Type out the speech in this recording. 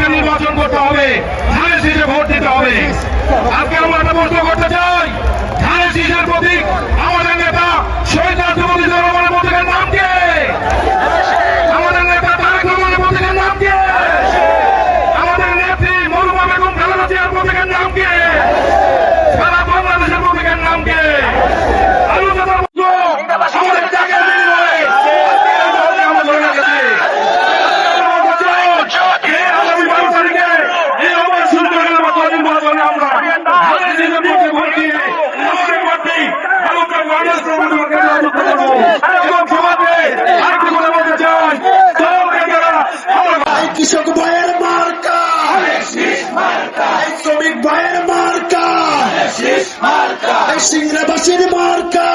আমাদেরকে নির্বাচন করতে হবে, ধানের শীষে ভোট দিতে হবে। আজকে আমরা একটা প্রশ্ন করতে চাই, ধানের শীষের প্রতীক আমাদের নেতা শহীদ রাষ্ট্রপতি জিয়াউর রহমানের প্রতীকের নাম কি? আমাদের নেতা তারেক রহমানের প্রতীকের নাম কি? আমাদের নেত্রী মরহুমা বেগম খালেদা জিয়ার প্রতীকের নাম কি? সারা বাংলাদেশের প্রতীকের নাম কি? আলোচনার মধ্যে আমাদের ত্যাগের বিনিময়ে আমরা ধরে রেখেছি। আগামী 12 তারিখে এই অবৈধ সুন্দরের মতো নির্বাচনে আমরা ধানের শীষের পক্ষে ভোট দিয়ে আমাদের প্রার্থী ডক্টর ওয়াহিদ চৌধুরীকে নির্বাচিত করব। এবং সমাজে আরেকটি কথা বলতে চাই, কৃষক ভাইয়ের মার্কা, শ্রমিক ভাইয়ের মার্কা, সিংড়াবাসীর মার্কা।